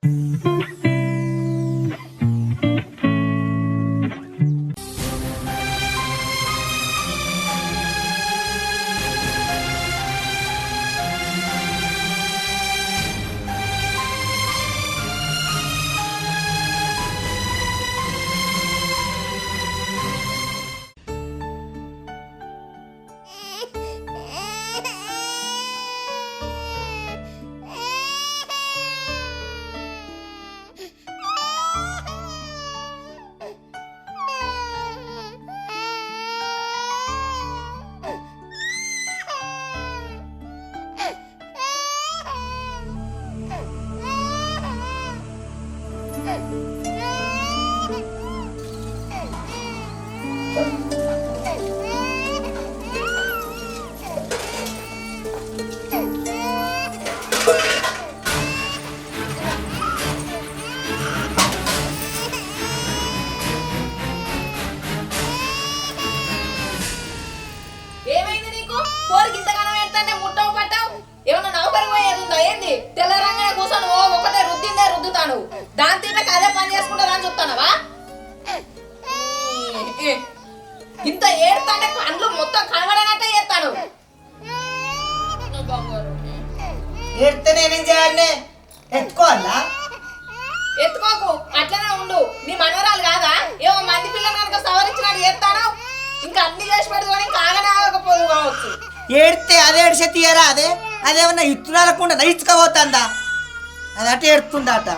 ఇంత ఏడుతానే కళ్ళు మొత్తం కనబడనట్టే చేస్తాను. ఏడితే నేనేం చేయాలి? ఎత్తుకోవాలా? ఎత్తుకోకు, అట్లనే ఉండు. నీ మనవరాలు కాదా? ఏమో మంది పిల్లలు కనుక సవరించినట్టు చేస్తాను. ఇంకా అన్ని చేసి పెడుతుంది, ఇంకా ఆగనే ఆగకపోదు కావచ్చు. ఏడితే అదే ఏడిసే తీయరా? అదేమన్నా ఇత్తురాలకుండా ఇచ్చుకోబోతుందా? అది అటు ఏడుతుందా? అట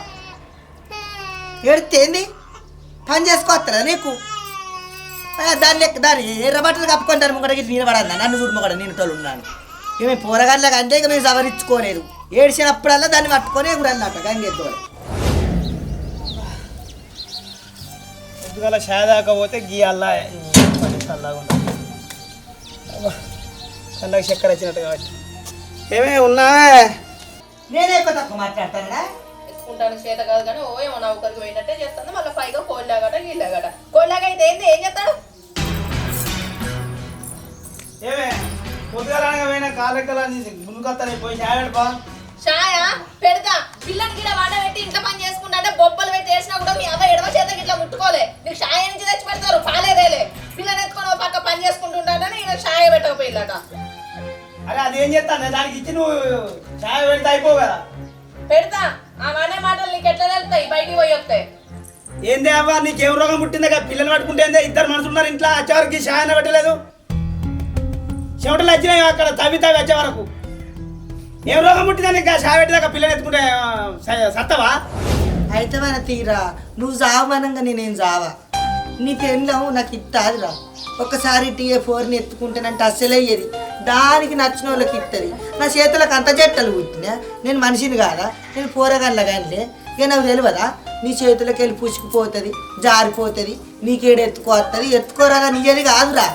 ఏడితే ఏంది? పని చేసుకోవస్తారా నీకు? దాన్ని ఎర్ర బట్టలు కప్పుకుంటారు ముంగడికి నిలబడాలి. నన్ను చూడు మొగడ నేను తోలు ఉన్నాను. ఇక మేము పోరగాళ్ళకి అంటే ఇక మేము సవరించుకోలేదు. ఏడిచినప్పుడల్లా దాన్ని పట్టుకొని ఎగురన్నట్ట గంగెత్తుకోవాలి. పొద్దుగల షాదాకపోతే గీయాలా కళ్ళకి చక్కెర వచ్చినట్టు కాబట్టి ఏమే ఉన్నా నేనే ఎక్కువ తక్కువ మాట్లాడతానా? ఎత్తుకుంటాను చేత కాదు కానీ ఓ ఏమో నౌకరికి పోయినట్టే చేస్తాను. మళ్ళీ పైగా కోళ్ళాగట గీళ్ళాగట. కోళ్ళాగా అయితే ఏంది, ఏం చేస్తాడు? ఏమే పొద్దుగల పోయినా కాలెక్కల ముందుకొస్తాను పోయి షాయ పెడపా. షాయ పెడతా. పిల్లని గిడ వండ పెట్టి ఇంట్లో పని చేసుకుంటా అంటే బొబ్బలు పెట్టి వేసినా కూడా మీ అబ్బాయి ఎడవ చేత ఇట్లా ముట్టుకోలే. నీకు షాయ నుంచి తెచ్చి పెడతారు, పాలేదేలే. పిల్లని ఎత్తుకొని పక్క పని చేసుకుంటుంటానే నేను షాయ పెట్టకపోయిలాట. అరే అదేం చేస్తాను, దానికి ఇచ్చి నువ్వు షాయ పెడితే అయిపోవు కదా. పెడతా. ఆ అనే మాటలు నీకు ఎట్లా తెలుస్తాయి బయటికి పోయి వస్తాయి? ఏందే అవ్వ నీకేం రోగం పుట్టిందే కదా? పిల్లలు పట్టుకుంటే ఇద్దరు మనుషులు ఉన్నారు ఇంట్లో, వచ్చేవరకు షాయన పెట్టలేదు. చెమటలు వచ్చినాయి అక్కడ తవ్వి వచ్చే వరకు. ఏం రోగం పుట్టిందా నీకు? షాయ పెట్టేదాకా పిల్లలు ఎత్తుకుంటే సత్తవా? అయితే మన తీరా నువ్వు చావమనంగా నేనేం చావా. నీ పెళ్ళం నాకు ఇట్టాదిరా. ఒక్కసారి టీఏ4ని ఎత్తుకుంటానంటే అస్సలే అయ్యేది. దానికి నచ్చిన వాళ్ళకి ఇస్తుంది. నా చేతులకు అంత జట్టలు పుట్టినా నేను మనిషిని కాదా? నేను పోరగాళ్ళ కానీ ఇక నాకు తెలియదా? నీ చేతులకి వెళ్ళి పుచ్చుకుపోతుంది, జారిపోతుంది, నీకేడు ఎత్తుకోస్తుంది. ఎత్తుకోరాగా నీది కాదురా.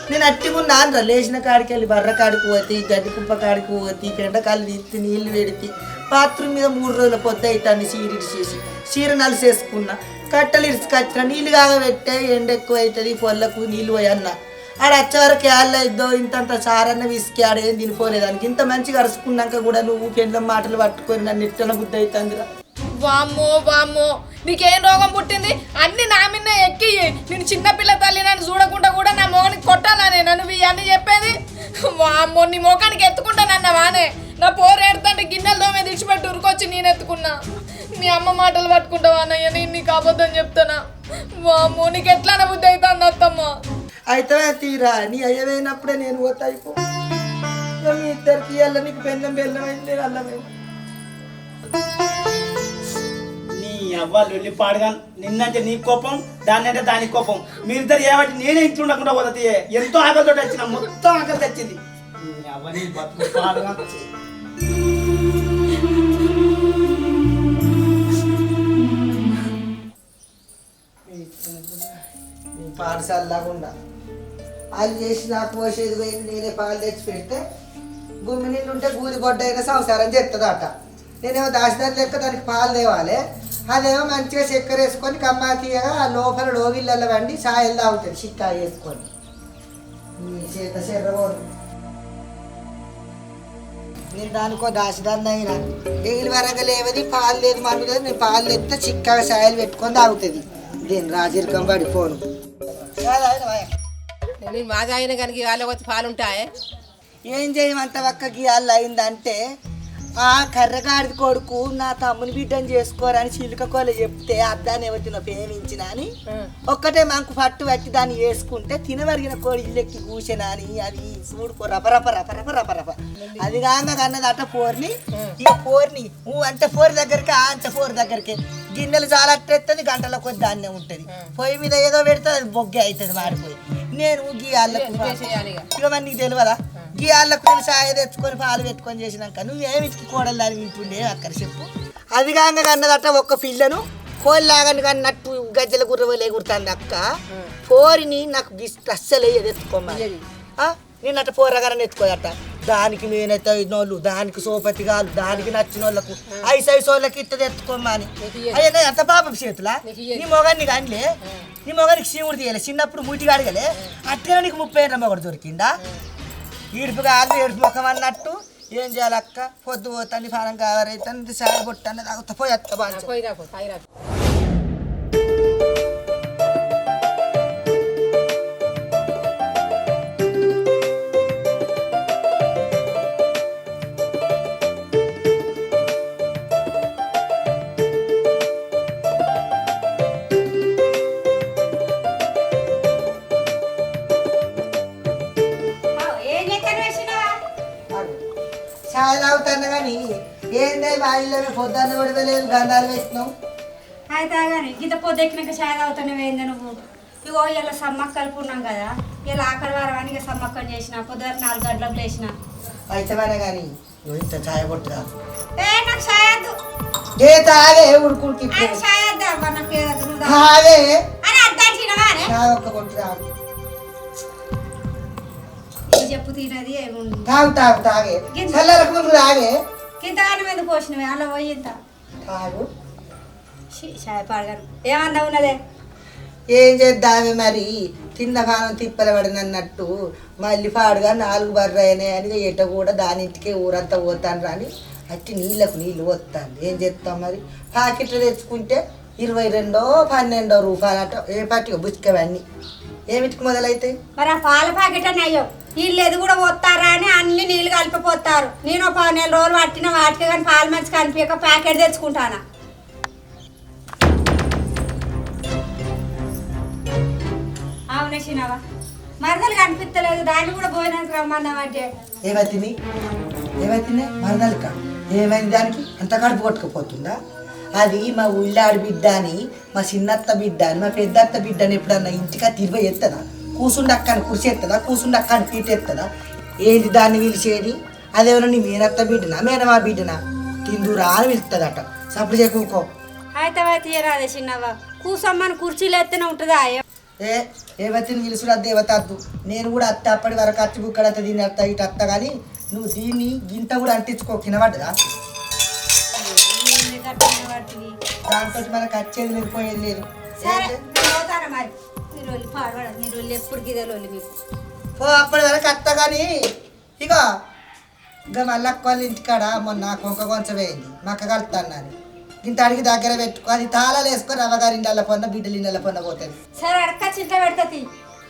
నేను అట్టిగున్నానురా. లేచిన కాడికి వెళ్ళి బర్ర కాడికి పోతి, గడ్డి కుప్ప కాడికి పోతి, పెండకాయలు తీసి నీళ్ళు పెడితే బాత్రూమ్ మీద 3 రోజుల పొద్దు అవుతాను. చేసి చీర నలిసేసుకున్నా, కట్టలు ఇరుచుకొచ్చిన నీళ్ళు కాగబెట్టే ఎండ ఎక్కువ అవుతుంది, పొల్లకు నీళ్ళు పోయి అన్న. ఆడ వచ్చేవరకు ఏళ్ళ ఇద్దో ఇంతంత చారన్న విసికి ఆడేం తినిపోలేదానికి. ఇంత మంచిగా అరుచుకున్నాక కూడా నువ్వు పెండ్లం మాటలు పట్టుకొని నన్ను ఇట్టన బుద్ధి అవుతుందిరా. వామ్మో వామ్మో, నీకేం రోగం పుట్టింది? అన్ని నా మీద ఎక్కి నేను చిన్నపిల్ల తల్లి నన్ను చూడకుండా కూడా నా మొగనికి కొట్టాలనే నన్ను ఇవన్నీ చెప్పేది? వామ్మో, నీ మొఖానికి ఎత్తుకుంటానన్న వానే. నా పోరు ఏడుతుంటే గిన్నెల దోమే దిడిచిపెట్టి ఉరికొచ్చి నేను ఎత్తుకున్నా. మీ అమ్మ మాటలు పట్టుకుంటావా అన్నయ్య? నేను నీకు అబద్ధం చెప్తానా? వామ్మో, నీకు ఎట్లా బుద్ధి అవుతుంది అత్తమ్మ? అయితే తీరా నీ అయ్యమైనప్పుడే నేను పోతా అయిపో. మీ ఇద్దరికి ఇవాళ నీకు బెల్లం అయింది, నేను అల్లమైంది. నీ అవ్వాలి వెళ్ళి పాడుగా. నిన్నంటే నీ కోపం, దాన్ని అంటే దాని కోపం. మీరిద్దరు ఏమంటే నేనే ఇంట్లో ఉండకుండా పోతుంది. ఎంతో ఆకలితో వచ్చిన, మొత్తం ఆకలి తెచ్చింది. అవన్నీ బతుకు పాడుగా. పాఠశాల లాగుండా వాళ్ళు చేసి నాకు పోసేది పోయింది. నేనే పాలు తెచ్చి పెడితే భూమి నీళ్ళు ఉంటే గూది గొడ్డ అయినా సంసారం చేస్తుంది అట. నేనేమో దాచిదారి లెక్క దానికి పాలు తేవాలి. అదేమో మంచిగా చక్కెర వేసుకొని కమ్మా తీయగా ఆ లోపల లోగిళ్ళల్లో వండి సాయలు తాగుతుంది చిక్కా వేసుకొని. నీ చేత చెర్రబోదు. నేను దానికో దాసిదాన్ని అయినా డైలీ వరగా లేవది పాలు లేదు మన్ను లేదు నేను పాలు తెస్తే చిక్కగా సాయలు పెట్టుకొని తాగుతుంది దీని రాజరికం పడి ఫోను నేను మాది అయిన కనుక వాళ్ళకి వచ్చి పాలు ఉంటాయి. ఏం చేయమంత ఒక్కకి వాళ్ళు అయిందంటే ఆ కర్రగాడిది కొడుకు నా తమ్ముని బిడ్డను చేసుకోరని చిలుక కోల చెప్తే అద్దాన్ని ఎవరినో ప్రేమించిన అని ఒక్కటే మాకు పట్టు పట్టి దాన్ని వేసుకుంటే తినవరిగిన కోడి ఇల్లెక్కి కూర్చొని అని అది చూడుకో రపరప రపరప రపరప అది కాగా అన్నది అట్ట పోర్ని ఈ పోర్ని అంటే పోరు దగ్గరికి ఆ అంత పోరు దగ్గరికి గిన్నెలు చాలా అట్టేస్తుంది గంటల కొద్ది దాన్నే ఉంటుంది పొయ్యి మీద ఏదో పెడితే అది బొగ్గే అవుతుంది మాడిపోయి నేను గీయాళ్ళకు ఇక మరి నీకు తెలియదా గీయాళ్ళకు నేను సాయ తెచ్చుకొని పాలు పెట్టుకొని చేసినాక నువ్వేమిటికి కోడలు దాన్ని వింటుండే అక్కడ చెప్పు అది కాగా అన్నదట ఒక్క పిల్లను కోళ్ళలాగని కన్నట్టు గజ్జల గుర్రవలే కుడుతుంది అక్క పోరిని నాకు అస్సలు ఎత్తుకోమని నేను అట్ట పోరగారని ఎత్తుకోదట దానికి నేనైతే నోళ్ళు దానికి సోపతిగాలు దానికి నచ్చిన వాళ్ళకు ఐసైస్ వాళ్ళకి ఇత్తది ఎత్తుకోమని అయ్యా అంత పాపం చేతులా నీ మొగాన్ని కానిలే నీ మొగానికి శివుడు తీయలే చిన్నప్పుడు ముటిగా అడగలే అట్లా నీకు 30 ఏళ్ళ మొగడు దొరికిందా ఈడుపు కాదు ఏడుపు ముఖం అన్నట్టు ఏం చేయాలి అక్క పొద్దు పోతాను ఫారం కావారైతే సాయ పొట్టాను తాగుతా పోయి అత్త బాగా ఛాయ్ తాగుతాను కానీ ఏందే బాయిలో పొద్దున్న పడవలేదు గంధాలు పెట్టినావు అయితే కానీ గీత పొద్దెక్కినాక చాయ్ తాగుతాను ఏంది నువ్వు ఇగో ఇలా సమ్మక్క కలుపుకున్నాం కదా ఇలా ఆఖరి వారం అని ఇక సమ్మక్కని చేసిన పొద్దున 4 గంటలకు లేచిన అయితేనే కానీ ఇంత ఛాయ్ కొట్టుదా నాకు చాయ్ వద్దు ఏ తాగే ఉడుకుంటే చాయ్ వద్దా నాకు తాగే అని అద్దంచినవా ఒక్క కొట్టు తాగు చెప్పు తినది ఏముంది తాగు తాగు తాగే చల్లరకు ముందు తాగే గింతగానం ఎందుకు పోసినవి అలా పోయి ఇంత తాగు చాయ్ పాడగాను ఏమన్నా ఉన్నదే ఏం చేద్దామే మరి తిన్న పానం తిప్పల పడినన్నట్టు మళ్ళీ పాడుగా 4 బర్రె అయినాయి అని ఎట కూడా దానింటికే ఊరంతా పోతాను రాని అట్టి నీళ్ళకు నీళ్ళు పోతాను ఏం చేస్తాం మరి ప్యాకెట్లు తెచ్చుకుంటే 22-12 రూపాయలు అట ఏ పాటిగా బుచ్చుకవన్నీ ఏమిటికి మొదలైతాయి మరి ఆ పాల ప్యాకెట్ అని అయ్యో వీళ్ళు ఎది కూడా పోతారా అని అన్ని నీళ్ళు కలిపిపోతారు నేను 10 నెలల రోజులు పట్టిన వాటికి కానీ పాలు మంచి కనిపించక ప్యాకెట్ తెచ్చుకుంటానా అవునే చిన్నవా మరదలు కనిపించలేదు దాన్ని కూడా పోయినాక రమ్మన్నామంటే ఏమైతుంది మరదలక ఏమైంది దానికి అంత కడుపు కొట్టుకుపోతుందా అది మా ఉళ్ళాడి బిడ్డ అని మా చిన్నత్త బిడ్డ అని మా పెద్దత్త బిడ్డని ఎప్పుడన్నా ఇంటికా తిరిగి ఎత్తదా కూసుండక్కని కుర్చీ ఎత్తదా కూసుండక్కని పీట ఎత్తదా ఏది దాన్ని పిలిచేది అదేమన్నా నీ మేనత్త బిడ్డనా మేనమా బిడ్డనా తిందురా అని పిలుస్తుందట సప్పుడు చేయకూకో అయితే తీయరాదే చిన్నవా కూసమ్మని కుర్చీలు ఎత్తనే ఉంటుందా ఏవతిని పిలుచుడు అది దేవతద్దు నేను కూడా అత్త అప్పటి వరకు అత్తి బుక్కడత్త దీన్ని అత్త ఇటు అత్త కానీ నువ్వు దీన్ని గింత కూడా అంటించుకో కినబడ్డదా దాంతో మనకు వచ్చేది లేదు పోయేది లేదు ఓ అప్పటి వరకు అత్త కానీ ఇక మళ్ళీ అక్క వాళ్ళ ఇంటికాడ మొన్న కొంక కొంచెం వేయండి మక్క కలుపుతాను ఇంత అడిగి దగ్గర పెట్టుకో అది తాళాలు వేసుకొని అవ్వగారి ఇండ్ల పొన్న బిడ్డలు ఇండ్ల పొన్న పోతుంది సరే అడక చింత పెడతది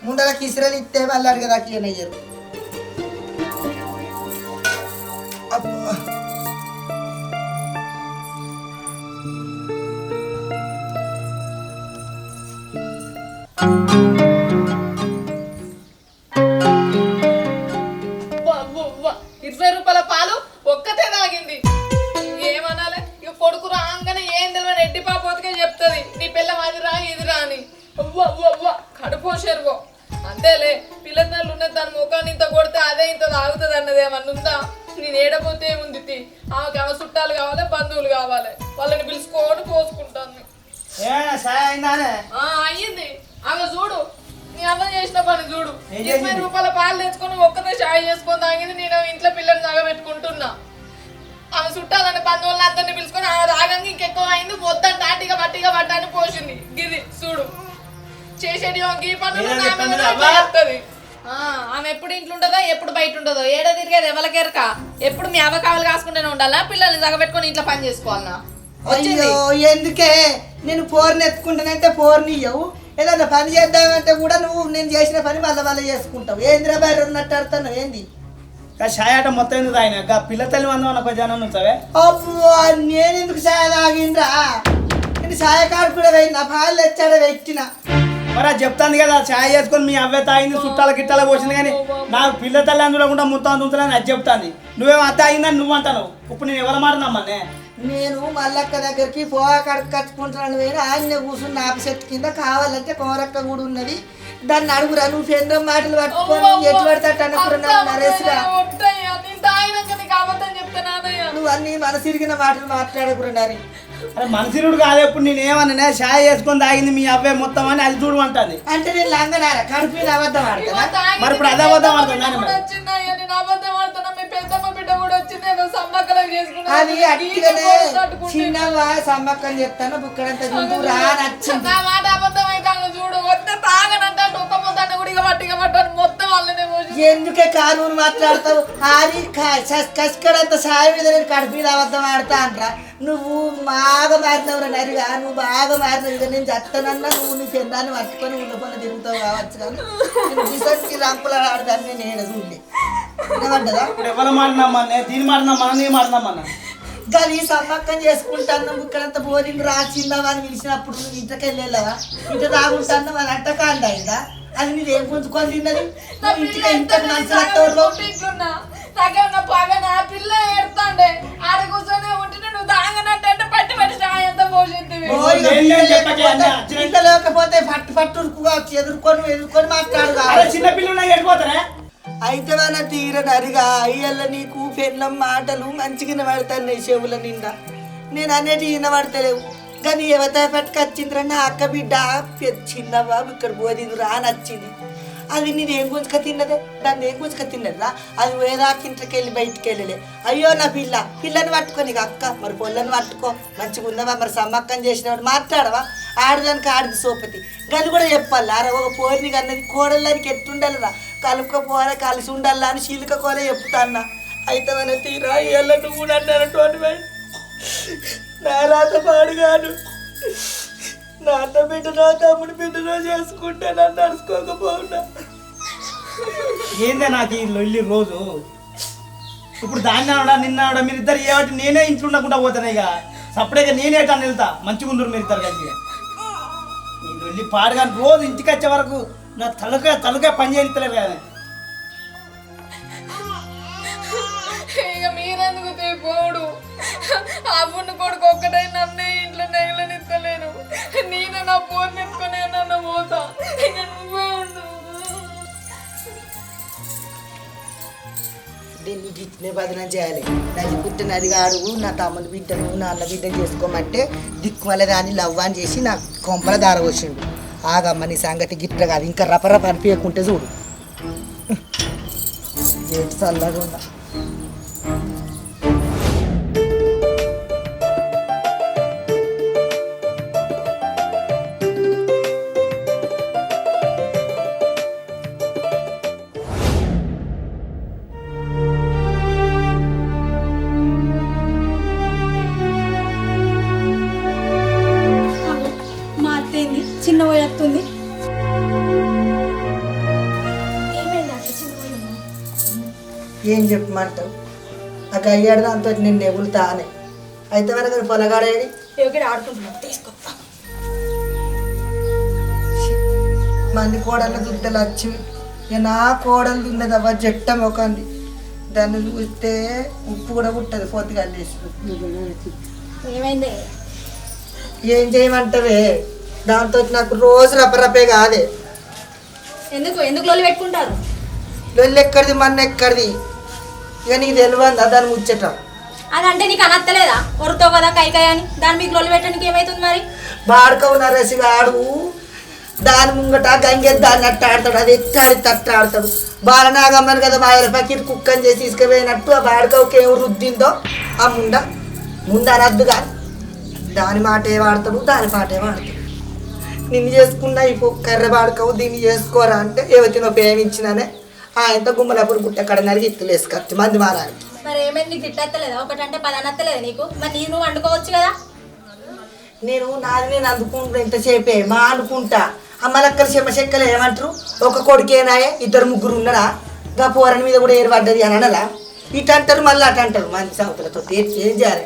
ముందర కిసిరలు ఇస్తే వాళ్ళు అడిగేదాకా ఏమయ్యారు ₹20 పాలు ఒక్కతే తాగింది ఏమనాలి ఇక కొడుకు రాగానే ఏం తెలియని ఎడ్డి పాపోతకే చెప్తుంది నీ పిల్ల అది రా ఇది రా అని కడుపో చెరుగో అంతేలే పిల్లలు ఉన్నది దాని ముఖాన్ని ఇంత కొడితే అదే ఇంత తాగుతుంది అన్నది ఏమన్నా ఉందా నేను ఏడపోతే ఏముంది ఆమెకి ఆమె చుట్టాలు కావాలి బంధువులు కావాలి వాళ్ళని పిలుచుకోని పోసుకుంటాను అయ్యింది ఆమె చూడు నీ అర్థం చేసిన పని చూడు ₹20 పాలు తెచ్చుకొని ఒక్కతే చాయ్ చేసుకొని తాగింది నేను ఇంట్లో పిల్లల్ని తాగబెట్టుకుంటున్నా ఆమె చుట్టాలని బంధువులను అందరినీ పిలుచుకొని ఆమె తాగంగా ఇంకెక్కువ అయింది మొత్తం తాటిగా బట్టిగా పట్టాన్ని పోసింది గిది చూడు చేసేది గీ పనులు ఆమె ఎప్పుడు ఇంట్లో ఉంటుందో ఎప్పుడు బయట ఉంటుందో ఏడ తిరిగేది ఎవరికెరక ఎప్పుడు మీ అవకావాలు కాసుకుంటూనే ఉండాలా పిల్లల్ని జగబెట్టుకొని ఇంట్లో పని చేసుకోవాలన్నా అయ్యో ఎందుకే నేను పోర్ని ఎత్తుకుంటానంటే పోర్ని ఇయ్యవు ఏదన్నా పని చేద్దామంటే కూడా నువ్వు నేను చేసిన పని మళ్ళీ చేసుకుంటావు ఏందిరా బయట ఉన్నట్టు ఆడుతున్నావు ఏంది షాయాట మొత్తం ఎందుకు ఆయన పిల్ల తల్లి మందం అన్న కొంచెం జనం ఉంచావే అబ్బో నేను ఎందుకు సాయ తాగిండ్రా నేను సాయకాడు కూడా వేయినా పాలు తెచ్చాడు పెట్టిన మరి అది చెప్తాను కదా ఛాయ్ చేసుకొని మీ అవ్వే తాగింది చుట్టాల గిట్టాల పోసింది కానీ నాకు పిల్ల తల్లి అందులో కూడా ముత్తం తుంచలేని అది చెప్తాను నువ్వేమో అత్త అయిందని నువ్వు అంటాను ఇప్పుడు నేను ఎవరు మాట నమ్మనే నేను మల్లక్క దగ్గరికి పోగా కడుపు కట్టుకుంటున్నాను వేరు ఆయన కూర్చున్న ఆప చెట్టు కింద కావాలంటే కోరక్క కూడా ఉన్నది దాన్ని అడుగురా నువ్వు పెందం మాటలు పట్టుకొని ఎటు పడతాడు అనుకున్నాను నరేష్గా నువ్వు అన్ని మనసిరిగిన మాటలు మాట్లాడకున్నాను అరే మనుషుడు కాదు ఎప్పుడు నేను ఏమన్నా ఛాయ్ చేసుకొని తాగింది మీ అవ్వే మొత్తం అని అది చూడమంటుంది అంటే నేను లంగనారా కడుపు మీద అబద్ధం ఆడతా మరి ఇప్పుడు అదే అబద్ధం ఆడుతున్నా అది అట్టిగానే చిన్నవా సమ్మక్కం చెప్తాను బుక్కడంత తింటూ రా నచ్చింది ఎందుకే కానూరు మాట్లాడతావు అది కసికడంత సాయి మీద నేను కడుపు మీద అబద్ధం ఆడతా అంటరా నువ్వు బాగా మారినవురా నరిగా నువ్వు బాగా మారినవు ఇక నేను చెత్తనన్నా నువ్వు నీ పెందాన్ని పట్టుకొని ఉండకుండా తిరుగుతావు కావచ్చు కానీ నేను బిసక్కి రంపులు ఆడదాన్ని నేను చూడలే వినబడ్డదా ఇప్పుడు ఎవరు మాడినామన్నా దీని మాడినామన్నా నీ మాడినామన్నా గది సమ్మక్కం చేసుకుంటాను ఇక్కడంత బోరింగ్ రాసిందావా అని పిలిచినప్పుడు నువ్వు ఇంటికి వెళ్ళేలావా ఇంటి తాగుంటాను అని అంటకాండి అయిందా అది మీరు ఏం గుంజుకొని తిన్నది ఇంటికి ఇంతకు మనసు నాకేమన్నా పగన పిల్ల ఏడుతాండే ఆడ కూర్చొని ఉంటే నువ్వు తాగనంటే పట్టి పట్టి చాయ్ అంతా పోసింది ఇంట్లో లేకపోతే పట్టు పట్టు ఎదుర్కొని మాట్లాడు చిన్న పిల్లలు వెళ్ళిపోతారా అయితే మన తీర నరిగా అయ్యల్ల నీకు పెళ్ళం మాటలు మంచిగా వినబడతాయి చెవుల నిండా నేను అనేటి వినబడతలేవు కానీ యువత పట్టుకొచ్చిందిరా నా అక్క బిడ్డ చిన్న బాబు ఇక్కడ పోదింది రా నచ్చింది అది నేను ఏం గుంజుక తిన్నదే దాన్ని ఏం గుంజుక తిన్నదిరా అది వేదాకింట్లోకి వెళ్ళి బయటికి వెళ్ళలే అయ్యో నా పిల్లని పట్టుకో నీకు అక్క మరి పొల్లని పట్టుకో మంచిగా ఉందావా మరి సమ్మక్కం చేసినవాడు మాట్లాడవా ఆడదానికి ఆడిది సోపతి గది కూడా చెప్పాలి అరే ఒక పోరిని కన్నది కోడళ్ళనికి ఎట్టుండాలిరా కలుపుకపోరా కలిసి ఉండాలా అని శీలికపోరే చెప్తాన్నా అయితే మన తీరా ఇళ్ళ నువ్వు అన్నటువంటి నా రాత పాడుగాను నా అన్న బిడ్డనో తమ్ముడు బిడ్డనో చేసుకుంటే నన్ను నడుచుకోకపోవునా ఏందే నాకు ఈ లొల్లి రోజు ఇప్పుడు దాన్ని అనడా నిన్న అనడా మీరు ఇద్దరు ఏమిటి నేనే ఇంట్లో ఉండకుండా పోతాను ఇక సపరేట్గా నేనేటాన్ని వెళ్తా మంచిగా ఉందరు మీరు ఇద్దరు కలిసి ఈ లొల్లి పాడుగాను రోజు ఇంటికి వచ్చే వరకు నా తలకాయ పని చేయలేదు కదా ఇక మీరెందుకు పోడు ఆ పుణ్య కొడుకు ఒక్కటే నన్నే ఇంట్లో నెగలనిస్తలేను నేను నా ఫోన్ ఎత్తుకునే నన్ను పోతా ఇక నువ్వే ఉండు దీన్ని గిట్నే బదనం చేయాలి నాకు పుట్టిన అదిగా అడుగు నా తమ్ముని బిడ్డను నా అన్న బిడ్డను చేసుకోమంటే దిక్కుమల దాన్ని లవ్వాన్ చేసి నా కొంపల దార వచ్చిండు ఆగమ్మ నీ సంగతి గిట్ట కాదు ఇంకా రపరప అనిపించకుంటే చూడు ఏంటి చల్లగా ఉన్నా మా అత్తేంది చిన్న పోయేస్తుంది ఏం చెప్పమంటావు ఆ గయ్యాడు దాంతో నేను నెగులుతానే అయితే వరకు పొలగాడేది ఆడుకుంటున్నాను తీసుకొస్తా మంది కోడళ్ళ దుడ్డలు వచ్చి ఇక నా కోడలు దున్నదవ్వ జట్ట మొకంది దాన్ని చూస్తే ఉప్పు కూడా పుట్టదు పోతుగా ఏమైంది ఏం చేయమంటావే దాంతో నాకు రోజు రపరపే కాదే ఎందుకు ఎందుకు లోలు పెట్టుకుంటారు లొల్లి ఎక్కడిది మన్న ఎక్కడిది ఇక నీకు తెలియదా దాన్ని ముచ్చట అదంటే నీకు అనత్తలేదా కొరుతావు కదా కైకాయ అని దాని మీకు లోలు పెట్టడానికి ఏమైతుంది మరి బాడుకవు నరసి ఆడు దాని ముంగట గంగె దాన్ని అట్ట ఆడతాడు అది ఎత్తాది తట్ట ఆడతాడు బాలనాగమ్మని కదా మాయల పక్కన కుక్కని చేసి తీసుకుపోయినట్టు ఆ బాడుకవుకి ఏం రుద్దిందో ఆ ముంద అనద్దు కానీ దాని మాటే వాడతాడు దాని పాటే వాడతాడు నిన్ను చేసుకున్నా ఇప్పుడు కర్ర పాడుకోవు దీన్ని చేసుకోరా అంటే ఎవరినో ప్రేమించినానే ఆయనతో గుమ్మలప్పుడు గుట్ట కడ నరిగి ఇత్తులు వేసుకొచ్చి మంది మారాలి. మరి ఏమైంది నీకు తిట్టలేదా? ఒకటంటే 10 అనత్తలేదు నీకు? మరి నువ్వు వండుకోవచ్చు కదా. నేను నాది నేను అందుకుంటా ఇంతసేపే మా అనుకుంటా. అమ్మలక్కలు చెమ్మచెక్కలు ఏమంటారు, ఒక కొడుకేనాయే 2-3 ఉన్నారా, గా పోరని మీద కూడా ఏర్పడ్డది అని అనలా. ఇటు అంటారు మళ్ళీ అటు అంటారు మంచి సంవత్సరాలతో ఏం చేయాలి.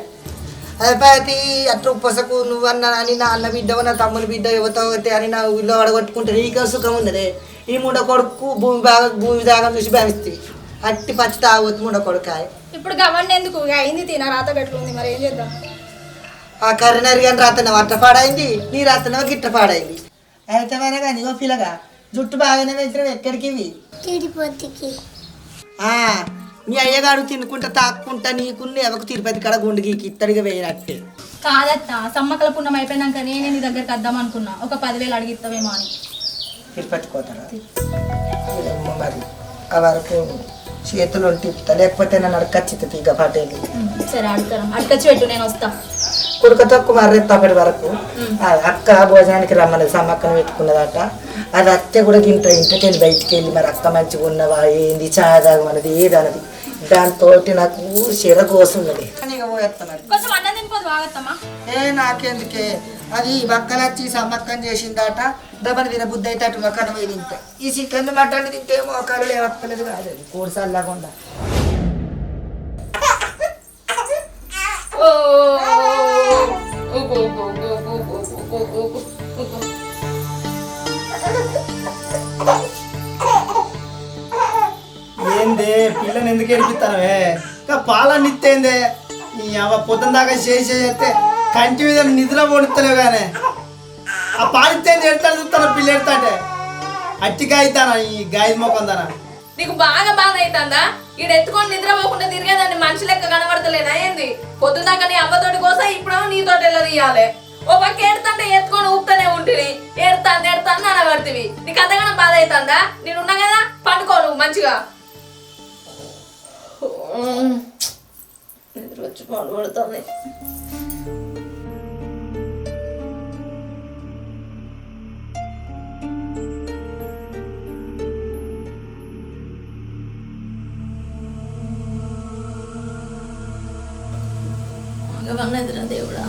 అదే అట్లా ఉప్పసకు నువ్వన్నా అని నా అన్న బిడ్డవు నా తమ్ముని బిడ్డ యువత అని నా ఊళ్ళో అడగొట్టుకుంటే నీకే సుఖం ఉన్నదే. ఈ ముండ కొడుకు భూమి దాగం చూసి భావిస్తుంది. అట్టి పచ్చి తాగొద్దు ముండ కొడుకాయ. ఇప్పుడు గవర్న ఎందుకు అయింది తిన రాత గట్లుంది, మరి ఏం చేద్దాం? ఆ కర్రనరి కానీ రాతనవ అట్ట పాడైంది, నీ రాతనవ గిట్ట పాడైంది. అయితే కానీ ఓ పిల్లగా జుట్టు బాగానే వేసిన ఎక్కడికి ఇవి మీ అయ్యగాడు తినుకుంటా తాక్కుంటా నీకున్న ఎవకు తిరుపతి కాడ గుండుకి ఇత్తడిగా వేయనట్టే. కాదత్త సమ్మక్కల పుణ్యం అయిపోయినాక నేనే నీ దగ్గరికి వద్దాం అనుకున్నా. ఒక 10,000 అడిగిస్తావేమో అని. తిరుపతి కోతారా మరి ఆ వరకు చేతులు తిప్పుతా, లేకపోతే నన్ను అడకచ్చిత తీగ పాటేది. సరే అడకచ్చి పెట్టు, నేను వస్తా. కుడుక తక్కువ మర్రెత్తప్పటి వరకు అక్క భోజనానికి రమ్మని సమ్మక్కను పెట్టుకున్నదట. అది అత్తే కూడా ఇంటికి వెళ్ళి బయటికి వెళ్ళి మరి అక్క మంచిగా ఉన్నవా ఏంది ఛాయ్ తాగమన్నది ఏది అన్నది. దాంతో నాకు చెర కోసున్నది. కొంచెం అన్నం తినిపోదు బాగత్తమ్మా. నాకెందుకే అది బక్కలచ్చి సమ్మక్కం చేసిందట. దబ్బని తిన బుద్ధి అయితే అటు మొక్కన పోయి తింటా. ఈ చికెన్ మటన్ తింటే మోకాలు లేవక్కలేదు కాదు, అది కూరసాలు లేకుండా. ఏందే పిల్లని ఎందుకు ఏడిపిస్తానవే? ఇంకా పాలన్నీ ఇత్తేందే పొద్దున దాకా చేస్తే కంటి మీద నిద్ర పొడుస్తలేవు కానీ ఆ పాలిత్తేంది ఎడతాను చూస్తాను పిల్ల ఎడతాంటే అట్టిగా అవుతానా ఈ గాయ మొక్కందానా? నీకు బాగా బాధ అవుతుందా? ఈడు ఎత్తుకొని నిద్రపోకుండా తిరిగేదాన్ని మనిషి లెక్క కనబడతలేనా ఏంది? పొద్దుదాకా నీ అమ్మతోటి కోసం ఇప్పుడేమో నీతోటి ఎలా తీయాలి? ఓ పక్క ఏడుతుంటే ఎత్తుకొని ఊపుతానే ఉంటుంది. ఏడుతాను అనబడుతుంది. నీకు అంతగానో బాధ అవుతుందా? నేనున్నా కదా, పండుకో నువ్వు మంచిగా. నిద్ర వచ్చి పడుతుంది. భగవాన్ దేవుడా,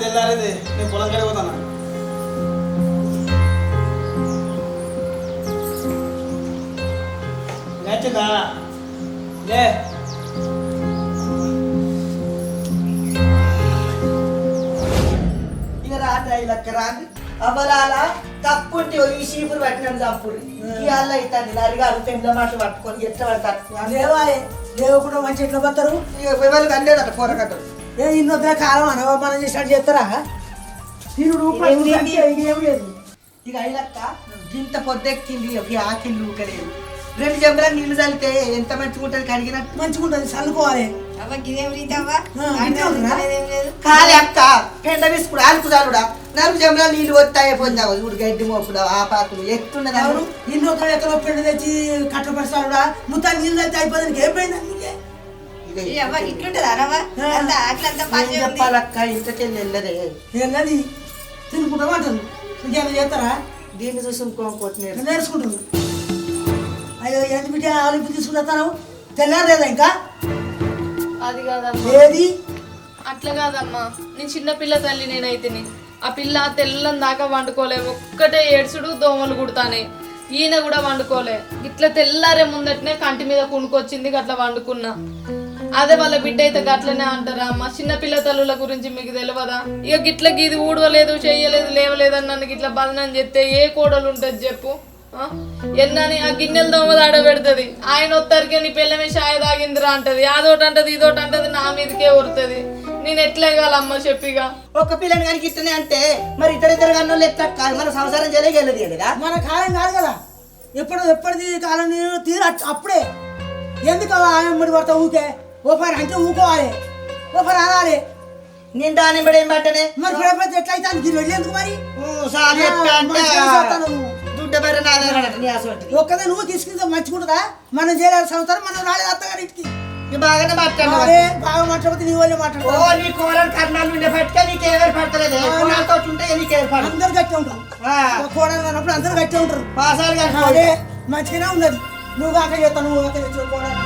తెల్లారేది నేను పొలం కడిగిపోతానా? నచ్చిందా లే ఇక రాత్రి రాత్రి అబలాల తప్పుంటే ఈ చీపురు పట్టినాను చంపుడు ఇవాళ అవుతుంది. నరిగారు పెండ్ల మాట పట్టుకొని ఎట్లా పడతారు దేవాలే దేవుకుండా మంచి ఎట్లా పోతారు? ఇక ఎవరికి అందేదట కూరగట్టరు. ఇన్నొద్దున కాలం అనవమానం చేసినట్టు చేస్తారా? తిరుడు ఏం లేదు. ఇక అయినక్క ఇంత పొద్దెక్కింది ఆకిళ్ళు ఊకలేదు. 2 చెంబుల నీళ్లు చల్లితే ఎంత మంచిగా ఉంటుంది, కడిగినట్టు మంచిగా ఉంటుంది, చల్లుకోవాలి. కాలే అక్క పెండ విసుకుడు ఆలుకు చాలుడా 4 చెంబుల నీళ్ళు వస్తాయి పొందావు చూడు గడ్డి మోపుడు ఆ పాకులు ఎత్తున్నది. అవును ఇన్నొద్దున ఎక్కడో పెండ తెచ్చి కట్టపరచాలుడా ముత్తా నీళ్ళు అయితే అయిపోయింది. ఏమైంది చెప్పాలక్క ఇంతకెళ్ళి వెళ్ళదే వెళ్ళది తినుకుంటాం అంటారు. ఇంకేమైనా చేస్తారా? దీన్ని చూసి ఇంకోటి నేర్చుకుంటారు. అయ్యో ఏంటి బిడ్డ ఆలింపు తీసుకుంటాను తెల్లారేదా ఇంకా? అది కాదమ్మా, ఏది అట్లా కాదమ్మా. నేను చిన్నపిల్ల తల్లి నేనైతే. ఆ పిల్ల తెల్లని దాకా వండుకోలే, ఒక్కటే ఏడ్చుడు దోమలు కుడతానే. ఈయన కూడా వండుకోలే. ఇట్లా తెల్లారే ముందటనే కంటి మీద కునుకొచ్చింది, గట్లా వండుకున్నా. అదే వాళ్ళ బిడ్డ అయితే గట్లనే అంటారా అమ్మ? చిన్నపిల్ల తల్లుల గురించి మీకు తెలియదా? ఇక గిట్ల గీది ఊడవలేదు, చెయ్యలేదు, లేవలేదు అని నన్ను గిట్లా బదనం చెప్తే ఏ కోడలు ఉంటుంది చెప్పు? ఎన్నని ఆ గిన్నెలు దోమ దాడ పెడుతుంది. ఆయన వద్దరికే నీ పిల్లమే షాయ తాగిందిరా అంటది, అదోటి అంటది ఇదోటి అంటది, నా మీదకే ఉరుతుంది. నేను ఎట్లేగాలమ్మ చెప్పిగా? ఒక పిల్లని కనుక ఇస్తనే అంటే మరి ఇద్దరు కన్నోళ్ళు ఎట్లా కాదు, మన సంసారం చేయలేదు కదా. మన కాలం కాదు కదా, ఎప్పటిది కాలం తీరు అప్పుడే. ఎందుకు ఆయన ముడి పడతా ఊకే? ఓ పని అంటే ఊకోవాలి, ఓ పని అనాలి. నేను దాన్ని బట్టి ఏం పట్టనే మరి ప్రపంచం ఎట్లయితే దీని వెళ్ళేందుకు మరి సార్ చెప్పా అంటే మంచిగా చేస్తాను నువ్వు. దుడ్డ బర్రె నాదేనట నీ అసలు ఒక్కదే నువ్వు తీసుకుంటే మంచిగుంటుందా మనం చేయాలి సంవత్సరం మనం రాలేదు అత్తగారింటికి బాగానే మాట్లాడు అరే బాగా మాట్లాడితే నీ వాళ్ళే ఓ మాట్లాడతావు నీ కోడలు కర్ణాలు ఉండే పట్టుకే నీకు ఎవరు పడతలేదు నాతో ఉంటే నీకు ఎవరు పడదు అందరు గట్టి ఉంటారు కోడలు అన్నప్పుడు అందరు గట్టి ఉంటారు పాసాలు అదే మంచిగానే ఉన్నది నువ్వు కాక చేస్తావు నువ్వు కాక చేస్తావు కోడలు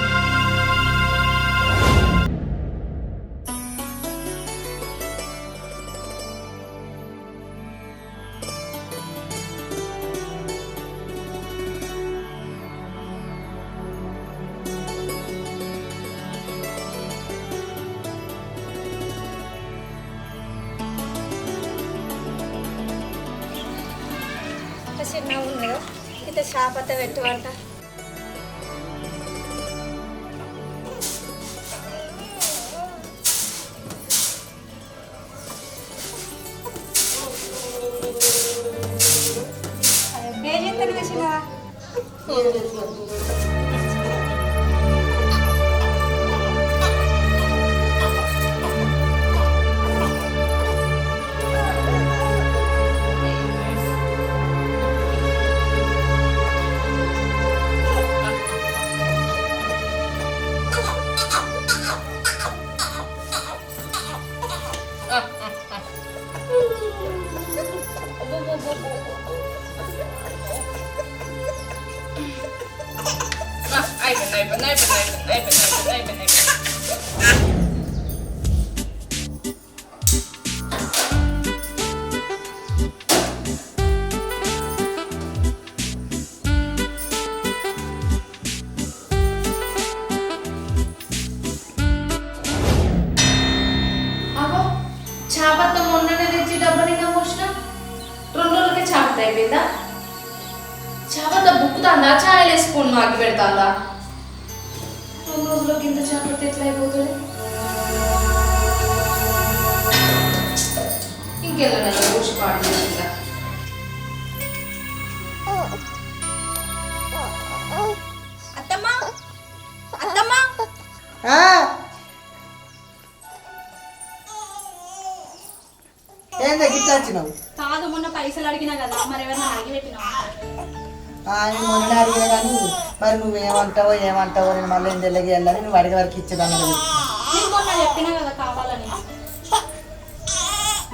చిన్న ఉంది ఇంత షాపత్త పెట్టువంట బేజెత్తను చిన్నవా చాపత్త మొన్ననే తెచ్చి డబ్బా నిండా పోసిన 2 రోజులకే చాపత్త అయిపోయిందా చాపత్త బుక్కుతాందా ఛాయలు వేసుకొని మాకి పెడతాందా 2 రోజులకి ఇంత చాపత్త ఎట్లా అయిపోతుంది ఇంకెలా నెల పూసి పాడు చేసిందా అత్తమ్మా అత్తమ్మా ఏం గిట్లా వచ్చినావు కాదు మొన్న పైసలు అడిగినా కదా మరి ఎవరైనా అడిగి పెట్టినావా ఆయన మొన్న అడిగినా కానీ మరి నువ్వేమంటావో నేను మళ్ళీ ఏం తెలియక వెళ్ళాలి నువ్వు అడిగే వరకు ఇచ్చేదాన్ని నేను మొన్న చెప్పినా కదా కావాలని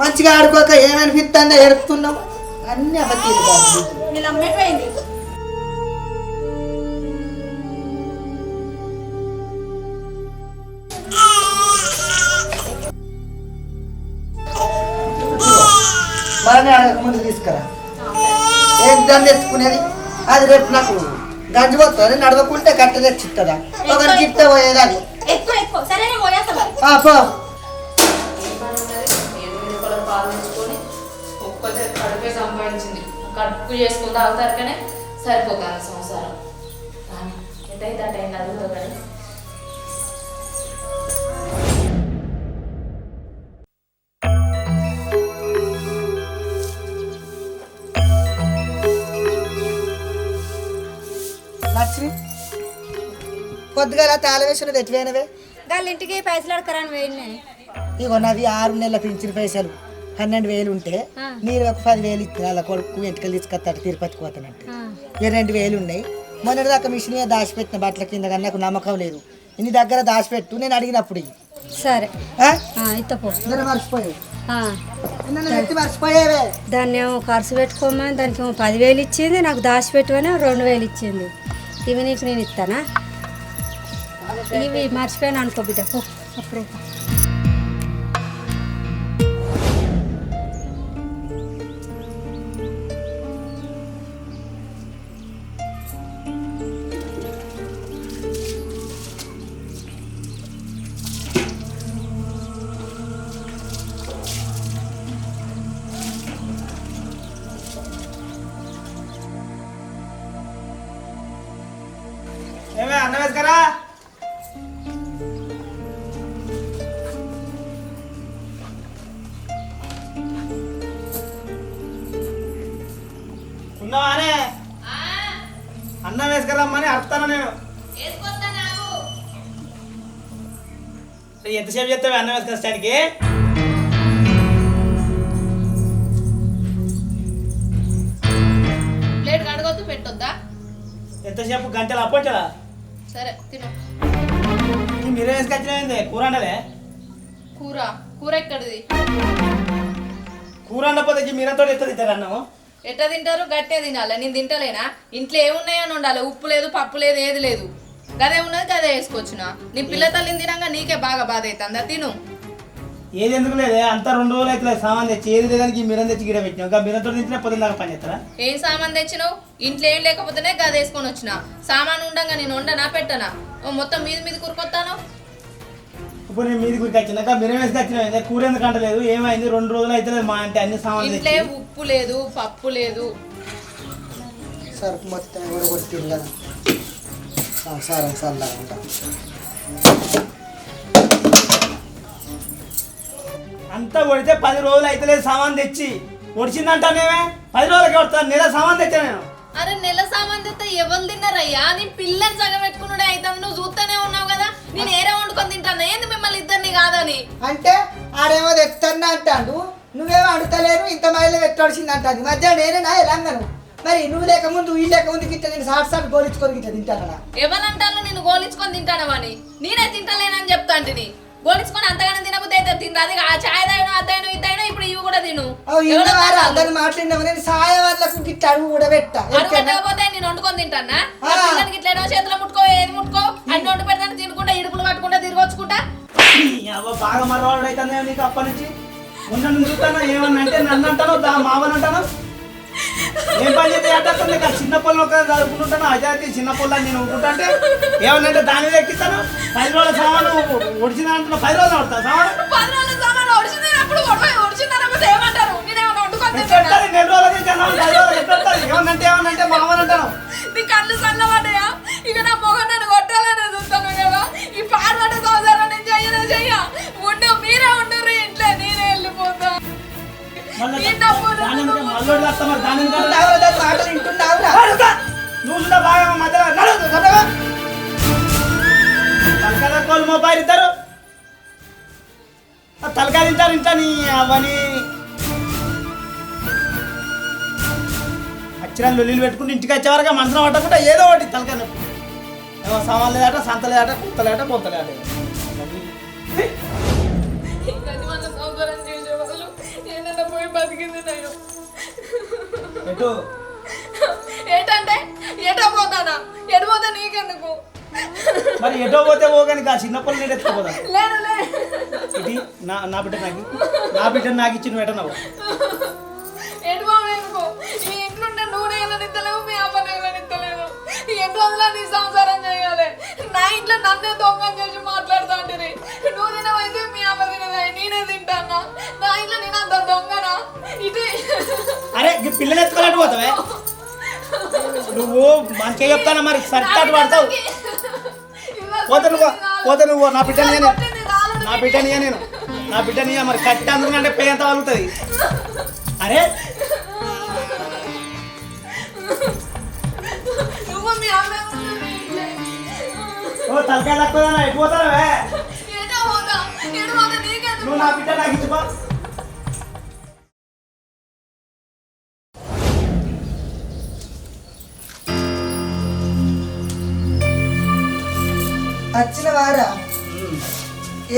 మంచిగా ఆడుకోక ఏమనిపిస్తుందో ఎడుతున్నావు అన్ని అబద్ధాలు నేను అమ్మేపోయింది మనమే అడగక ముందు తీసుకురా ఏం దాన్ని తెచ్చుకునేది అది రేపు నాకు గంజి పోతుంది నడవకుంటే కట్ట తెచ్చిస్తుందా ఒకరికి ఇస్తే పోయేది అది ఎక్కువ ఎక్కువ సరే నేను పోయేస్తా మరి పో పాలు తెచ్చుకొని ఒక్కటే కడుపే సంపాదించింది కడుపు చేసుకుని తాగుతారుకనే సరిపోతుంది సంసారం కానీ ఎంతైతే ఆ టైం అడుగుతావు కానీ లక్ష్మి కొద్దిగా తాళ వేసినది ఎట్టిపోయినవే వాళ్ళ ఇంటికి పైసలు అడకరాని పోయినా ఇగో నాది 6 నెలల పింఛన్ పైసలు 12,000 ఉంటే మీరు ఒక 10,000 ఇస్తే అలా కొడుకు ఎంటికలు తీసుకొస్తాడు తిరుపతికి పోతానంటే 2,000 ఉన్నాయి మొన్నటిదాకా మిషన్ మీద దాచిపెట్టిన బట్టల కింద కానీ నాకు నమ్మకం లేదు నీ దగ్గర దాచిపెట్టు నేను అడిగినప్పుడు సరే ఇత్తపో మర్చిపోయావు మర్చిపోయావే దాన్ని ఏమో ఖర్చు పెట్టుకోమని దానికి ఏమో 10,000 ఇచ్చింది నాకు దాచిపెట్టుకొని 2,000 ఇచ్చింది ఇవి నీకు నేను ఇస్తానా ఇవి మర్చిపోయాను అనుకో బిడ్డ పో అప్పుడే ఏమే అన్నం వేసుకరా ఉన్నావానే అన్నం వేసుకురమ్మని అడుగుతాను నేను ఎంతసేపు చెప్తావు అన్నం వేసుకొచ్చడానికి ఎంతసేపు గంటలు అప్పొచ్చా సరే తిను. మీరే వేసుకొచ్చినది కూర అండలే కూర కూర ఎక్కడిది? కూర అండపోతే మీరంతో ఎత్త తింటారు అన్నాము. ఎట్లా తింటారు? గట్టే తినాలి. నేను తింటలేనా? ఇంట్లో ఏమున్నాయని ఉండాలి. ఉప్పు లేదు, పప్పు లేదు, ఏది లేదు. గదే ఉన్నది గదే వేసుకొచ్చిన. నీ పిల్ల తల్లిని తినంగా నీకే బాగా బాధ అవుతుందా? తిను. ఏది ఎందుకు లేదే అంతా 2 రోజులు అయితే సామాన్ తెచ్చి ఏది లేదానికి మీరం తెచ్చి గిడ పెట్టినాం. ఇంకా మీరంతో తింటే పొద్దున్న దాకా పని చేస్తారా? ఏం సామాన్ తెచ్చినావు? ఇంట్లో ఏం లేకపోతేనే గది వేసుకొని వచ్చిన. సామాన్ ఉండగా నేను వండనా పెట్టనా? మొత్తం మీది కూరుకొత్తాను. ఇప్పుడు నేను మీది గురికి వచ్చినాక మీరే వేసుకొచ్చినా కూర ఎందుకు అంటలేదు? ఏమైంది? 2 రోజులు అయితే మా అంటే అన్ని సామాన్లు ఇంట్లో తెచ్చి ఉప్పు లేదు, పప్పు లేదు. సరుకు మొత్తం కూడా కొట్టింది కదా సంసారం చల్లగా ఉంటా. అంతా కొడితే 10 రోజులు అయితే లేదు సామాన్ తెచ్చి ఒడిచిందంటానేమే 10 రోజులకి కొడతాను. నెల సామాన్ తెచ్చా నేను. అరే నెల సామాన్ తెస్తే ఎవరు తిన్నారయ్యా? నీ పిల్లని సగం పెట్టుకున్నాడే అవుతాను. నువ్వు చూస్తూనే ఉన్నావు కదా. నేను ఏరే వండుకొని తింటాను. ఏంది మిమ్మల్ని ఇద్దరిని కాదని? అంటే ఆడేమో తెస్తాను అంటాడు, నువ్వేమో అడుగుతలేరు. ఇంత మైలు పెట్టాల్సింది అంటాను. మధ్య నేనేనా ఎలాంగను? మరి నువ్వు లేకముందు వీళ్ళు లేకముందు గిట్ట నేను సాట్ గోలించుకొని గిట్ట తింటానా? ఎవరంటాను నేను గోలించుకొని తింటానవని? నేనే తింటలేనని చెప్తా అంటిని. గోలించుకొని అంతగానే తినబుద్ధి అయితే తింటా. అది ఆ చాయ్ తాగినా అద్దైనా ఇద్దైనా ఇప్పుడు ఇవి కూడా తిను. అందరిని మాట్లాడినావు. నేను సాయం వాళ్ళకు గిట్ట అడుగు కూడా పెట్టా. పెట్టకపోతే నేను వండుకొని తింటానా? పిల్లలకి ఇట్లా చేతిలో ముట్టుకో, ఏది ముట్టుకో అన్ని వండి పెడతాను. తినుకుంటా ఇడుపులు పట్టుకుంటా తిరగొచ్చుకుంటా. బాగా మరవాడు అవుతుంది నీకు అప్పటి నుంచి. ఉన్న చూస్తాను ఏమన్నా అంటే నన్ను అంటాను, మామని అంటాను. ఏం పని చేస్తే అడ్డస్తుంది. చిన్న పొలం ఒక చదువుకుంటుంటాను. అజాతి చిన్న పొలం నేను ఊరుకుంటా అంటే ఏమన్నంటే దాని మీద ఎక్కిస్తాను. 10 రోజుల సామాను ఒడిచిన అంటున్నా. 10 రోజులు పడతాను సామాను. 10 రోజుల సామాను ఒడిచినప్పుడు ఒడిచిందనకపోతే ఏమంటారు? నేనేమన్నా వండుకొని ఎట్లా 4 రోజులు తెచ్చాను, 10 రోజులు ఎట్లా ఏమన్నంటే మామని అంటాను. నీ కళ్ళు సన్నవాడయా? ఇక నా మొగ నన్ను కొట్టాలనే చూస్తాను కదా. ఈ పార్వట సోదరు నేను చెయ్య ఉండు. మీరే ఉండరు ఇంట్లో. నేనే వెళ్ళిపోతా. మళ్ళీ వస్తా మరి దాని మాటలు వింటున్నావురా? నువ్వు చూడ బాగా మధ్యలో తలకాయ కోళ్ళు మొబైల్ ఇద్దరు తలకాయ తింటారు. ఇంట్లో నీ అవని అచ్చిరా లొల్లీలు పెట్టుకుంటే ఇంటికి వచ్చేవరకు మనసులో పట్టకుండా ఏదో ఒకటి తలకాయ నొప్పి. ఏమో సామాన్ లేదట, సంత లేదట, కుత్తలేట, పొత్తలేట. పోయి బతికింది నేను. ఎటు ఏంటంటే ఎటో పోతానా? ఎటు పోతా నీకెందుకు? మరి ఎటో పోతే పోగాని చిన్నప్పుడు నేను ఎత్తుకోపోదా? లేదు ఇది నా బిడ్డ నాకు ఇచ్చిన పెట్టనవు. ఎటుకో ఈ ఇంట్లో నూనె నిత్తలేవు, మీ అమ్మ నిత్తలేదు. ఎన్ని రోజుల నీ సంసారం చేయాలి? నా ఇంట్లో నన్నే దొంగం చేసి మాట్లాడుతా అంటే నువ్వు తినవైతే మీ అమ్మ తినవే, నేనే తింటానా? నా ఇంట్లో నేను అంత దొంగనా? ఇటు అరే పిల్లలు ఎత్తుకోలేటు పోతావే నువ్వు. మంచిగా చెప్తానా మరి సరికాటు పడతావు. పోతే నువ్వు నా బిడ్డనియా నేను మరి కట్టి అందుకంటే పే ఎంత వాలుగుతుంది? అరే నువ్వు మీ అమ్మ ఓ తలకాయ తక్కువ ఎటు పోతావే? ఎటు పోతా నీకెందుకు? నువ్వు నా బిడ్డ నాకు ఇచ్చుకో. వచ్చిన వారా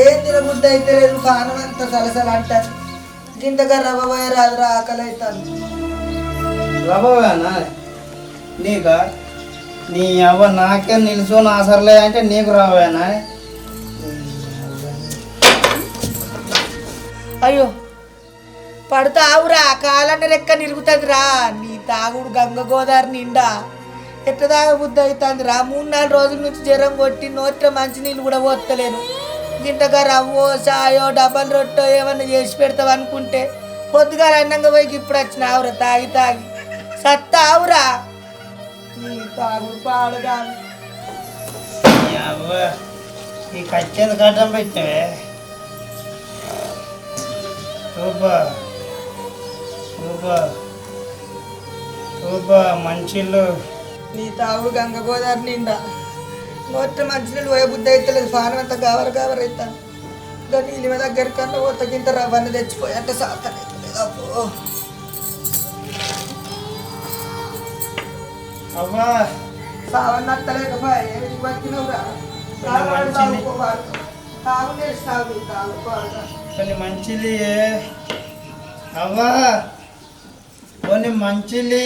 ఏం తినబుద్ధి అయితే లేదు. పానం అంతా సలసలు అంటారు. గింతగా రవ్వబోయే రాదురా, ఆకలి అవుతాను. రవ్వనా నీకా? నీ అవ్వ నాకే నిలుచొని ఆసరలే అంటే నీకు రవ్వేనా? అయ్యో పడతావురా, కాలన్న లెక్క నిరుగుతుందిరా. నీ తాగుడు గంగ గోదావరి నిండా ఎట్ట తాగబుద్ధి అవుతుందిరా. 3-4 రోజుల నుంచి జ్వరం కొట్టి నోట్ల మంచినీళ్ళు కూడా పోతలేను. గింతగా రవ్వో చాయో డబల్ రొట్టో ఏమన్నా చేసి పెడతావు అనుకుంటే పొద్దుగా అన్నంగా పోయి ఇప్పుడు వచ్చినావురా తాగి సత్తావురా. నీ తాగుడు పాడుగా ఈ కచ్చేది కట్టం పెట్టావే మంచిళ్ళు. నీ తాగుడు గంగ గోదావరి నిండా నోట్ల మంచినీళ్ళు పోయే బుద్ధి అయితే లేదు. పానం అంతా గవర అవుతాను. ఇంకా నీళ్ళ మీద దగ్గర కన్నా పోతకింత రవ్వని తెచ్చిపోయి అంటే సాతన అవుతుంది. అబ్బో అవ్వా సావన్న అత్తలేకపోయా ఏమిటి బతికినవురా తాగు నేర్చుతావు తాగుకోవాలరా కొన్ని మంచిది అవ్వా కొన్ని మంచిది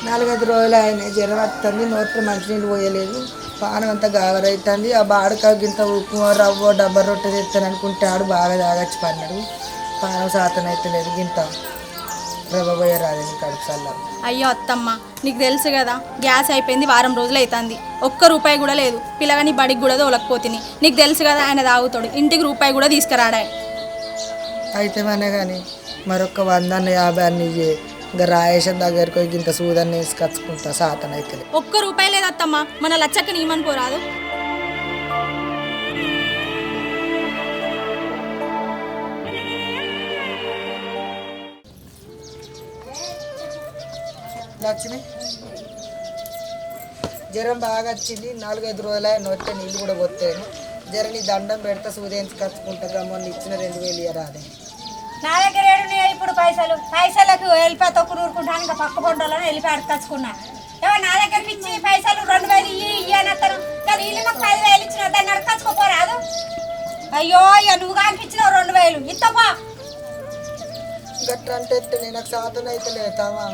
నాలుగైదు రోజులు ఆయన జ్వరం వస్తుంది నోట్లో మంచినీళ్ళు పోయలేదు పానం అంతా గావరైతుంది ఆ బాడక గింత ఉప్పు రవ్వ డబ్బా రొట్టె తెస్తాను అనుకుంటే ఆడు బాగా తాగచ్చి పన్నాడు పానం శాతం అయితే లేదు గింత రవ్వ పోయే రాదని కడుపు చల్లారు. అయ్యో అత్తమ్మ, నీకు తెలుసు కదా గ్యాస్ అయిపోయింది, వారం రోజులు అవుతుంది, ఒక్క రూపాయి కూడా లేదు. పిల్లగాని బడికి కూడా తోలకపోతుంది. నీకు తెలుసు కదా ఆయన తాగుతాడు, ఇంటికి రూపాయి కూడా తీసుకురాడా. అయితే మనే కానీ మరొక 150 అన్ని ఇంకా రాయేషన్ దగ్గరికి పోయి ఇంత సూదాన్ని వేసుకొచ్చుకుంటా శాతం అయితే ఒక్క రూపాయి లేదు అత్తమ్మ, మన లచ్చక్క నీమనుకోరాదు. లక్ష్మి జ్వరం బాగా వచ్చింది, 4-5 రోజులు నొట్టే నీళ్ళు కూడా పోతాను. జ్వరని దండం పెడతా సూదేంచి కచ్చుకుంటా. మొన్న ఇచ్చిన 2000 ఇయ్యరాదే. నా దగ్గర ఏడున్నాయి ఇప్పుడు పైసలకు వెళ్ళిపోయి తొక్కు నూరుకుంటాను. ఇంకా పక్క పొండాలని వెళ్ళిపోయి అడకచ్చుకున్నా. ఏమో నా దగ్గరికి ఇచ్చి పైసలు 2000 ఇయ్యి అని అత్తాను. కానీ వీళ్ళు మాకు 10,000 ఇచ్చిన దాన్ని అడకచ్చుకోపోరాదు. అయ్యో ఇక నువ్వు కానిపించినావు 2000 ఇత్తపో. గట్రా అంటే నాకు శాతం అయితే లేతావా?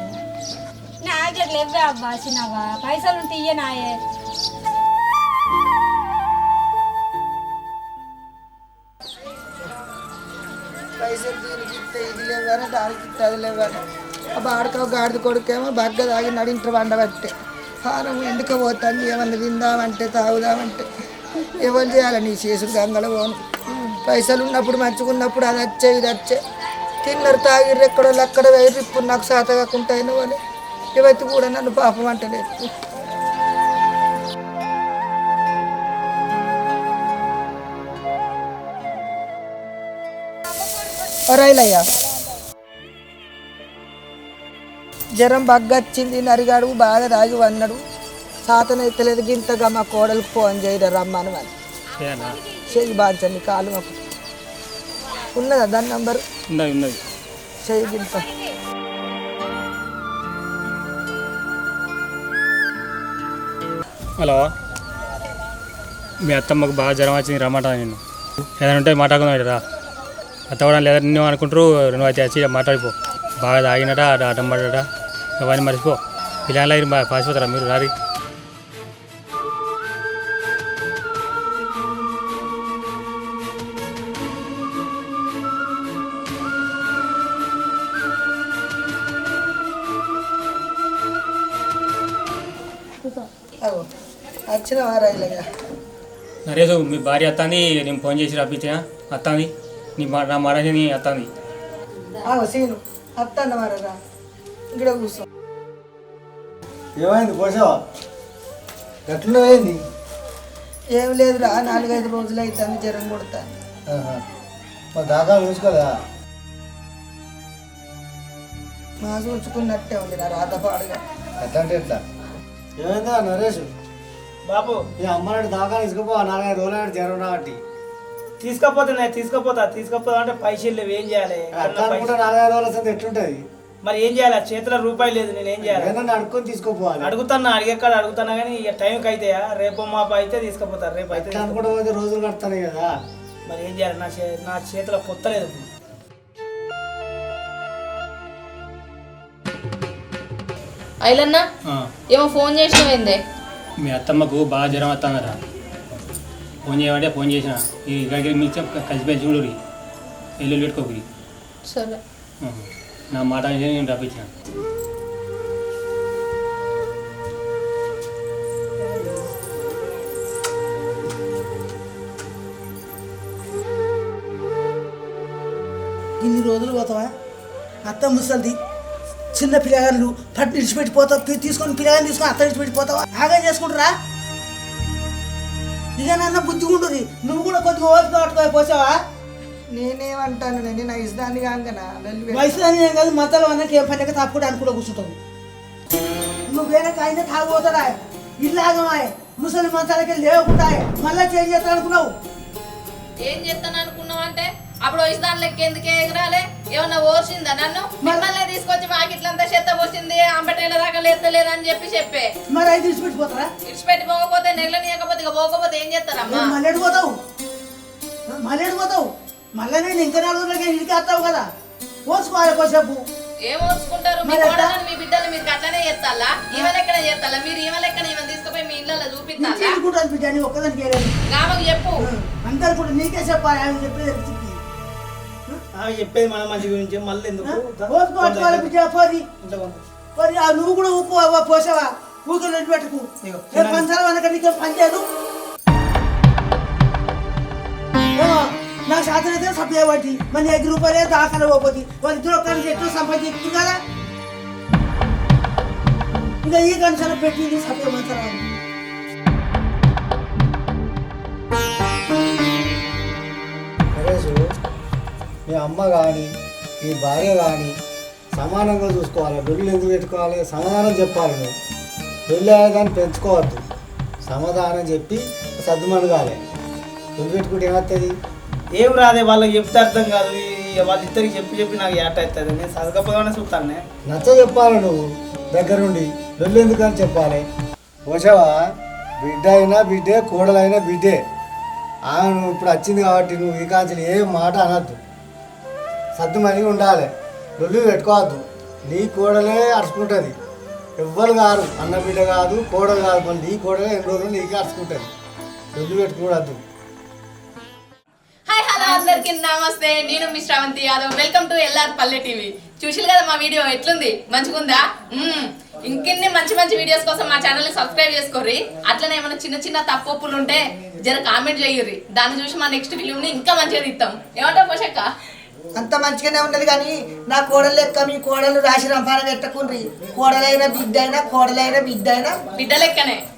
నా దగ్గర లేవే అబ్బా చిన్నవా, పైసలు ఉంటే ఇయ్య నాయే. పైసలు దీనికి ఇస్తే ఇది లేవని దానికి ఇస్తే అది లేవని ఆ బాడక గాడిద కొడుకేమో బగ్గ తాగి నడింట వండబట్టే హారం ఎందుకు పోతుంది. ఏమన్నా తిందామంటే తాగుదామంటే ఎవరు చేయాలి? నీ చేసుడు గంగల పోను. పైసలు ఉన్నప్పుడు మంచుకున్నప్పుడు అది వచ్చే ఇది వచ్చే తిన్నరు తాగిర్రు ఎక్కడో అక్కడ వేరు. ఇప్పుడు నాకు శాత కాకుండా అయినా అని ఇవైతే కూడా నన్ను పాపం అంటలేదు. రైలయ్యా జ్వరం బగ్గొచ్చింది, నరిగాడు బాగా తాగి వన్నాడు, శాతం ఎత్తలేదు. గింతగా మా కోడలకు ఫోన్ చేయరు రమ్మను అని చెయ్యి బాంచండి. కాలు మాకు ఉన్నదా దాని నంబరు? చెయ్యి గింత. హలో, మీ అత్తమ్మకు బాగా జ్వరం వచ్చింది, రమ్మాట. నేను ఏదైనా ఉంటే మాట్లాడుకుందాం రా. అత్త కూడా లేదా నిన్ను అనుకుంటారు, నువ్వు అయితే వచ్చి మాట్లాడిపో. బాగా తాగినట ఆటం పడట అవన్నీ మర్చిపో. పిల్లలు బాగా పాసిపోతారా మీరు రారి? వచ్చిన రైలయ్యా నరేష్, మీ భార్య వస్తుంది, నేను ఫోన్ చేసి రప్పించిన వస్తుంది. నా మాట నీ వస్తుంది. సీను అత్తన్న మరరా ఇక్కడ కూర్చో. ఏమైంది పోసావా? ఎట్లా అయింది? ఏం లేదురా, 4-5 రోజులు అవుతుంది జ్వరం కొడతా. మరి దాకా చూసుకోదా? మా చూసుకున్నట్టే ఉంది నా రాతపాడుగా. ఎట్లా అంటే ఎట్లా? ఏమైందా నరేష్? బాబు ఈ అమ్మనాడు దాకా తీసుకుపో, 4-5 రోజులు జ్వరం రాబట్టి. తీసుకపోతా అంటే పైసలు లేవు, ఏం చేయాలి? అట్లా అనుకుంటే 4-5 రోజుల సంది ఎట్లుంటది? మరి ఏం చేయాలి? చేతిలో రూపాయి లేదు, నేను ఏం చేయాలి? ఏదన్నా అడుక్కొని తీసుకోపోవాలి. అడుగుతున్నా, అడిగేకాడ అడుగుతున్నా కానీ ఇక టైంకి అయితాయా? రేపు మాపు అయితే తీసుకుపోతారు, రేపు అయితే. అనుకుంటే పోతే రోజులు కడతాయి కదా. మరి ఏం చేయాలి? నా చేతిలో పొత్తలేదు. అయిలన్నా ఏమో ఫోన్ చేసినవేందే? మీ అత్తమ్మకు బాగా జ్వరం వస్తుందట. ఫోన్ చేయమంటే ఫోన్ చేసిన. ఈ గడికి మీ కలిసిపోయి చూడు, ఎల్లు పెట్టుకోకరి. సరే, నా మాట నేను రప్పించిన. ఇన్ని రోజులు పోతావా? అత్త ముసలిది, చిన్న పిల్లగాళ్ళు పట్టు విడిచిపెట్టిపోతావు, తీసుకొని పిల్లగాని తీసుకొని అత్త విడిచిపెట్టిపోతావా? ఆగా చేసుకుంటారా? ఇక నన్న బుద్ధి ఉంటుంది. నువ్వు కూడా కొద్దిగా ఓపిక పట్టుకొని పోసావా? నేనేమంటాను, నేను నా ఇష్టాన్ని కాంగనా వయసు అని కాదు, మతాలు అన్నకి ఏం పని తప్పుడు అనుకుంటూ కూర్చుంటావు. నువ్వేనా కాయినా తాగిపోతాడా? ఇల్లాగమా ముసలి మంచాలకి లేవకుండా మళ్ళీ చేంజ్ చేస్తా అనుకున్నావు. ఏం చేస్తాను అనుకున్నావు అంటే అప్పుడు వయసు దాని లెక్క ఎందుకే ఎగరాలే ఏమన్నా ఓర్చిందా నన్ను మిమ్మల్ని తీసుకొచ్చి వాకిట్లంతా చెత్త పోసింది అంబటేల దాకా లేదని చెప్పే మరి అయితే విడిచిపెట్టిపోతారా ఇడిచిపెట్టి పోకపోతే నెలనియకపోతే ఇక పోకపోతే ఏం చేస్తారమ్మా మళ్ళీ పోతావు మళ్ళీ నేను ఇంకా 4 రోజులకి ఇంటికి వస్తావు కదా పోసుకోవాలి కొసేపు ఏం ఓర్చుకుంటారు మీ కోడలను మీ బిడ్డలు మీరు అట్లనే చేస్తాలా ఈమె లెక్కనే చేస్తాలా మీరు ఈమె లెక్కన ఈమె తీసుకుపోయి మీ ఇళ్ళలో చూపిస్తారా చేసుకుంటాను బిడ్డ అని ఒక్కదానికి వేయలేదు గామకు చెప్పు అందరు కూడా నీకే చెప్పాలి ఆయన చెప్పేది చెప్పి ఆమె చెప్పేది మన మంచి గురించి మళ్ళీ ఎందుకు పోసుకోవాలి బిడ్డ పోరి ఇంట్లో పంపు. పోరి నువ్వు కూడా ఉప్పు పోసావా ఊరికి రెడ్డి పెట్టుకు ఇగో, రేపు పంచాల వెనక నీకే పని చేయదు నాకు శాతం అయితే సభ్య బట్టి మన 5 రూపాయలే దాఖలు పోతుంది వాళ్ళు ఇద్దరు ఒక్కరికి ఎట్లా సంపాదించు కదా ఇంకా ఈ కన్సర్ పెట్టింది సభ్య మంచాల నరేష్ మీ అమ్మ కానీ మీ భార్య కానీ సమానంగా చూసుకోవాలి డొల్లు ఎందుకు పెట్టుకోవాలి సమాధానం చెప్పాలి నువ్వు డొల్లు అయ్యేదాన్ని పెంచుకోవద్దు సమాధానం చెప్పి సర్దుమణగాలి డొల్లు పెట్టుకుంటే ఏమవుతుంది ఏం రాదే వాళ్ళకి చెప్తే అర్థం కాదు వాళ్ళిద్దరికి చెప్పి నాకు ఏట అవుతుంది నేను చదవకపోదామని చూస్తాను నచ్చ చెప్పాలి నువ్వు దగ్గరుండి డొల్లు ఎందుకని చెప్పాలి పోసావా బిడ్డ అయినా బిడ్డే కోడలైనా బిడ్డే నువ్వు ఇప్పుడు వచ్చింది కాబట్టి నువ్వు ఈ కాంచెలు ఏ మాట అనద్దు సర్దుమని ఉండాలి డొల్లు పెట్టుకోవద్దు నీ కోడలే అరుచుకుంటుంది ఎవ్వరు కాదు అన్న బిడ్డ కాదు కోడలు కాదు మళ్ళీ నీ కోడలే 2 రోజులు నీకే అరుచుకుంటుంది డొల్లు పెట్టుకోవద్దు హాయ్ హలో అందరికి నమస్తే నేను మీ Sravanthi Yadav welcome to L R Palle TV చూసిరు కదా మా వీడియో ఎట్లుంది మంచిగుందా ఇంకెన్ని మంచి మంచి వీడియోస్ కోసం మా ఛానల్ ని సబ్స్క్రైబ్ చేసుకోర్రి అట్లనే ఏమైనా చిన్న చిన్న తప్పులు ఉంటే జర కామెంట్ చేయర్రి దాన్ని చూసి మా నెక్స్ట్ ఫిలిం ని ఇంకా మంచిగా తీస్తాం ఏమంటావు పోషక్క అంత మంచిగానే ఉన్నది కానీ నా కోడలు లెక్క మీ కోడలు రాశి రంపాన పెట్టకుండ్రి కోడలైన బిడ్డ అయినా బిడ్డ లెక్కనే